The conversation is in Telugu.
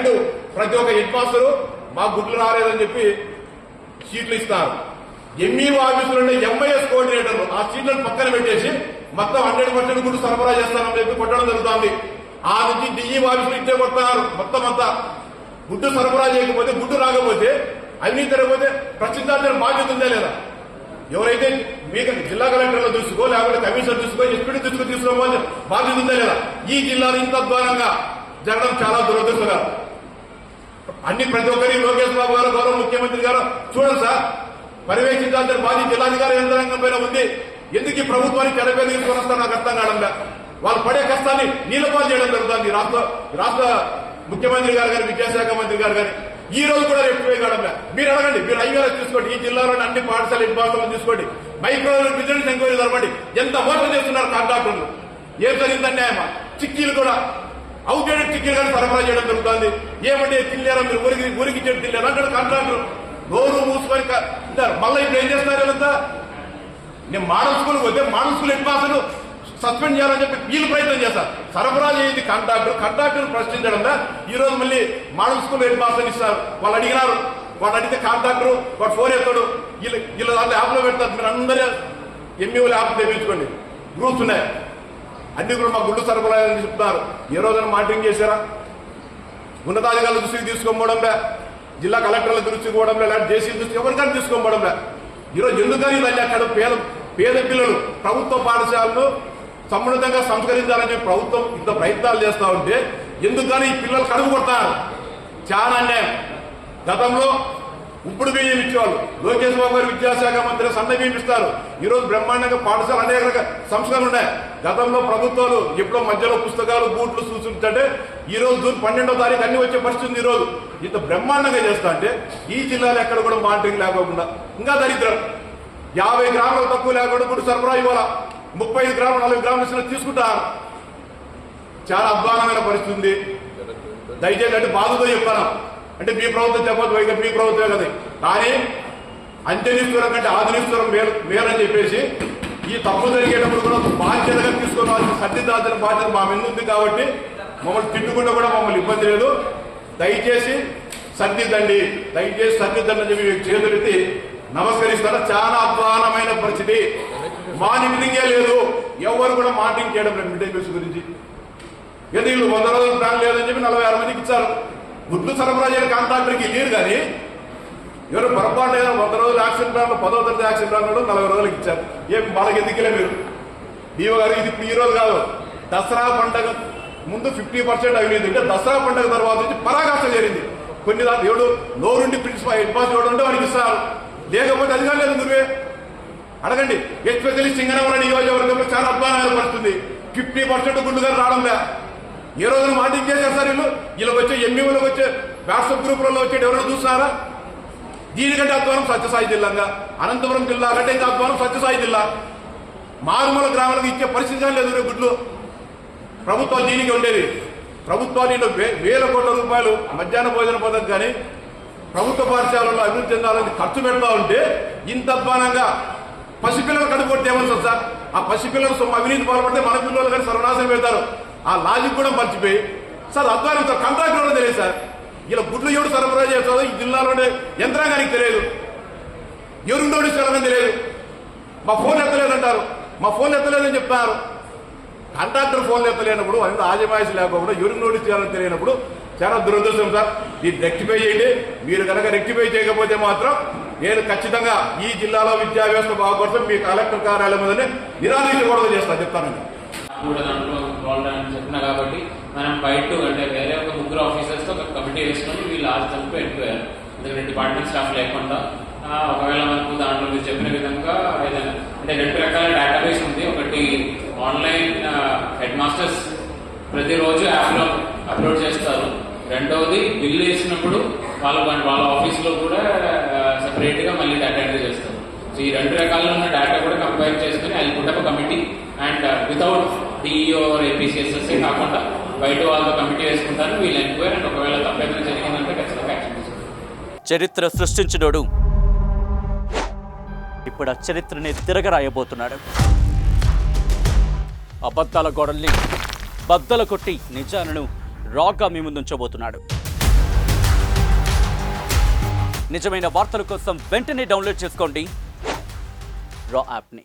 సెకండ్ ప్రతి ఒక్క హెడ్ మాస్టర్ మా గుడ్లు రాలేదని చెప్పి సీట్లు ఇస్తారు. ఎంఈఓ ఆఫీసులో ఎంఐఎస్ కోఆర్డినేటర్లు ఆ సీట్లను పక్కన పెట్టేసి మొత్తం 100% గుడ్డు సరఫరా చేస్తానని చెప్పి కొట్టడం జరుగుతుంది. ఆ నుంచి డిఈఓ ఆఫీసులు ఇచ్చే కొడుతున్నారు. మొత్తం అంతా గుడ్డు సరఫరా చేయకపోతే, గుడ్డు రాకపోతే, అవినీతి జరగకపోతే ప్రశ్నించాల్సిన బాధ్యత ఉందా లేదా? ఎవరైతే మీకు జిల్లా కలెక్టర్లు చూసుకో, లేకపోతే కమిషనర్ చూసుకో, ఎస్పీడీ తీసుకోవాలి బాధ్యత ఉందా లేదా? ఈ జిల్లాలో ఇంత అధ్వానంగా జరగడం చాలా దురదృష్టకరం. అన్ని ప్రతి ఒక్కరి లోకేష్ బాబు గారు, గౌరవ ముఖ్యమంత్రి గారు చూడండి సార్, పర్యవేక్షించాల్సిన బాధ్యత జిల్లాధికారి యంత్రాంగం పైన ఉంది. ఎందుకు ఈ ప్రభుత్వానికి చెడపేరు తీసుకొని వస్తారు నాకు అర్థం కావడంలా. వాళ్ళు పడే కష్టాన్ని నీలపాలు చేయడం జరుగుతుంది. రాష్ట్ర ముఖ్యమంత్రి గారు కానీ, విద్యాశాఖ మంత్రి గారు కానీ ఈ రోజు కూడా రెక్టిఫై కావడంలా. మీరు అడగండి, మీరు ఐవీఆర్ఎస్ తీసుకోండి, ఈ జిల్లాలోని అన్ని పాఠశాల ఇబ్బందులను తీసుకోండి, మైక్రో బిజినెస్ ఎంక్వైరీ జరపండి. ఎంత మోసం చేస్తున్నారు కాంట్రాక్టర్లు. ఏం జరిగింది అన్యాయమా? చిక్కీలు కూడా అవుట్డేటెడ్ చిక్కీలు కానీ సరఫరా చేయడం జరుగుతుంది. ఏమంటే తిల్లారా మీరు, ఊరికి ఇచ్చేది తిల్లారా అంటే కాంట్రాక్టర్ నోరు మూసుకొని ఉంటారు. మళ్ళీ ఇప్పుడు ఏం చేస్తున్నారు వీళ్ళంతా? నేను మోడల్ స్కూల్కి వస్తే model school head master suspend చేయాలని చెప్పి వీళ్ళు ప్రయత్నం చేస్తారు. సరఫరా చేయింది కాంట్రాక్టర్ ప్రశ్నించడంలో ఈ రోజు మళ్ళీ మోడల్ స్కూల్ హెడ్ మాస్టర్ ఇస్తారు. వాళ్ళు అడిగినారు, వాడు అడిగితే కాంట్రాక్టర్ వాడు ఫోన్ ఎత్తాడు, వీళ్ళు దాంట్లో యాప్లో పెడతారు. మీరు అందరూ ఎంఈఓలు యాప్ తెప్పించుకోండి, గ్రూప్స్ ఉన్నాయి, అన్ని కూడా మా గుడ్డు సరఫరా అని చెప్తున్నారు. ఏ రోజున మానిటరింగ్ చేశారా? ఉన్నతాధికారుల దృష్టికి తీసుకోకపోవడంలే, జిల్లా కలెక్టర్ల దృష్టికి పోవడంలే, లేకపోతే జేసీ దృష్టి ఎవరికైనా తీసుకోకపోవడంలే. ఈరోజు ఎందుకని ఇవన్నీ అక్కడ పేద పిల్లలు ప్రభుత్వ పాఠశాలను సమున్నతంగా సంస్కరించాలని చెప్పి ప్రభుత్వం ఇంత ప్రయత్నాలు చేస్తూ ఉంటే ఎందుకని ఈ పిల్లలు కడుగు కొడతారు? చాలా అన్యాయం. గతంలో ఇప్పుడు బియ్యం ఇచ్చేవాళ్ళు, లోకేష్ బాబు గారు విద్యాశాఖ మంత్రి సన్న బియ్యం ఇస్తారు. ఈ రోజు బ్రహ్మాండంగా పాఠశాల అనేక రకాల సంస్కరణలు ఉన్నాయి. గతంలో ప్రభుత్వాలు ఎప్పుడో మధ్యలో పుస్తకాలు, బూట్లు సూచించంటే ఈ రోజు జూన్ 12వ తారీఖు అన్ని వచ్చే పరిస్థితి ఉంది. ఈ రోజు ఇంత బ్రహ్మాండంగా చేస్తా అంటే ఈ జిల్లాలో ఎక్కడ కూడా మానిటరింగ్ లేకోకుండా ఇంకా దరిద్రం. 50 గ్రాములకు తక్కువ లేకుండా గుడ్డు సరఫరా ఇవ్వాలా, 35 గ్రాములు 40 గ్రాములు తీసుకుంటారు. చాలా అధ్వానమైన పరిస్థితి ఉంది. దయచేసి అంటే బాధతో చెప్తాను, అంటే మీ ప్రభుత్వం చెప్పదు, వైద్య మీ ప్రభుత్వమే కదా. కానీ అంత్యనిష్ఠూరం కంటే ఆధునిష్ఠూరం మేలని చెప్పేసి ఈ తప్పు జరిగేటప్పుడు కూడా బాధ్యతగా తీసుకోవాల్సిన సర్దిదాల్సిన బాధ్యత మా మీద ఉంది. కాబట్టి మమ్మల్ని తిట్టుకుంటే కూడా మమ్మల్ని ఇబ్బంది లేదు. దయచేసి సర్దిద్దండి, దయచేసి సర్దిద్దండి అని చెప్పి చేతులెత్తి నమస్కరిస్తారా. చాలా అధ్వానమైన పరిస్థితి, మానిటరింగే లేదు. ఎవరు కూడా మానిటరింగ్ చేయడం లేదు మిడ్ డే మీల్స్ గురించి. వీళ్ళు 100 రోజుల ప్లాన్ లేదని చెప్పి 46 మందికి ఇచ్చారు. గుడ్లు సరఫరా చేయని కాంట్రాక్టర్కి లేరు. కానీ ఎవరు పొరపాటు లేదా 100 రోజుల యాక్షన్ ప్లాన్, 10వ తరగతి యాక్షన్ ప్లాన్ 40 రోజులకి ఇచ్చారు. ఏం వాళ్ళకి ఎందుకులే మీరు డిఓ గారు? ఇది ఇప్పుడు ఈ రోజు కాదు, దసరా పండుగ ముందు 50% అవినీతి ఉంటే దసరా పండుగ తర్వాత నుంచి పరాకాష్ట జరిగింది. కొన్ని దాంట్లో ఎవడు నోరుండి ప్రిన్సిపల్ హెడ్ మాస్టర్ ఎవడు ఉంటే వాడికి ఇస్తారు, లేకపోతే అది కాలేదు. నువ్వే అడగండి. ఎస్పెషల్లీ సింగనమల నియోజకవర్గంలో చాలా అధ్వానమైన పరిస్థితుంది. 50% గుండు గారు రావడంలే. ఏ రోజున మాటింగ్ చేశారు సార్ వీళ్ళకి వచ్చే ఎంఈఓలకు వచ్చే వాట్సాప్ గ్రూపులలో వచ్చేది ఎవరైనా చూస్తున్నారా? దీనికంటే అధ్వానం సత్యసాయి జిల్లాగా, అనంతపురం జిల్లా కంటే ఇంకా అధ్వానం సత్యసాయి జిల్లా. మారుమూల గ్రామాలకు ఇచ్చే పరిస్థితి లేదు గుడ్లు. ప్రభుత్వాలు దీనికి ఉండేది. ప్రభుత్వాలు వేల కోట్ల రూపాయలు మధ్యాహ్న భోజన పథకం కానీ ప్రభుత్వ పాఠశాలలో అభివృద్ధి చెందాలని ఖర్చు పెడతా ఉంటే ఇంత అధ్వానంగా పసిపిల్లలు కడుపుకొట్టి ఏమని సార్? ఆ పసిపిల్లలు అవినీతి పాల్పడితే మన పిల్లలు కానీ సర్వనాశనం పెడతారు. ఆ లాజిక్ కూడా మర్చిపోయి సార్ అధ్వానం సార్ కాంట్రాక్టర్ కూడా తెలియదు సార్. ఇలా గుడ్లు ఎవడు సరఫరా చేస్తారో ఈ జిల్లాలోనే యంత్రాంగానికి తెలియదు, ఎవరు నోటీసులని తెలియదు. మా ఫోన్ ఎత్తలేదంటారు, మా ఫోన్ ఎత్తలేదని చెప్తారు. కాంట్రాక్టర్ ఫోన్లు ఎత్తలేనప్పుడు, అంత ఆజమాయిషి లేకపోకుండా ఎవరు నోటీస్ చేయాలని తెలియనప్పుడు చాలా దురదృష్టం సార్. దీన్ని రెక్టిఫై చేయండి. మీరు కనుక రెక్టిఫై చేయకపోతే మాత్రం నేను ఖచ్చితంగా ఈ జిల్లాలో విద్యా వ్యవస్థ బాగుపడతాం. మీ కలెక్టర్ కార్యాలయం మీదనే నిరాదీక్షకూడదు చేస్తాను చెప్తానండి. కూడా దాంట్లో ఇన్వాల్వ్ అని చెప్పినా కాబట్టి మనం బయట అంటే వేరే ఒక 3 ఆఫీసర్స్తో ఒక కమిటీ వేసుకొని వీళ్ళు ఆలోచనకు వెళ్ళిపోయారు. ఎందుకంటే డిపార్ట్మెంట్ స్టాఫ్ లేకుండా ఒకవేళ మనకు దాంట్లో మీరు చెప్పిన విధంగా ఏదైనా అంటే 2 రకాల డేటాబేస్ ఉంది. ఒకటి ఆన్లైన్ హెడ్ మాస్టర్స్ ప్రతిరోజు యాప్లో అప్లోడ్ చేస్తారు. రెండవది బిల్లు వేసినప్పుడు వాళ్ళ ఆఫీస్లో కూడా సెపరేట్గా మళ్ళీ డేటా ఎంట్రీ చేస్తారు. సో ఈ 2 రకాల్లో ఉన్న డేటా కూడా కంపైల్ చేసుకుని అది పుట్ట కమిటీ అండ్ వితౌట్ డిఈఓ ఏపీసీఎస్ఎస్ఏ కాకుండా బయట వాళ్ళతో కమిటీ వేసుకుంటారు. వీళ్ళు ఎంక్వైరీ అండ్ ఒకవేళ తప్పేమైనా జరిగిందంటే ఖచ్చితంగా యాక్షన్ తీసుకుంటారు. చరిత్ర సృష్టించినోడు ఇప్పుడు ఆ చరిత్రని తిరగరాయబోతున్నాడు. అబద్ధాల గోడల్ని బద్దలు కొట్టి నిజాలను రాగా మీ ముందుంచబోతున్నాడు. నిజమైన వార్తల కోసం వెంటనే డౌన్లోడ్ చేసుకోండి రా యాప్ని.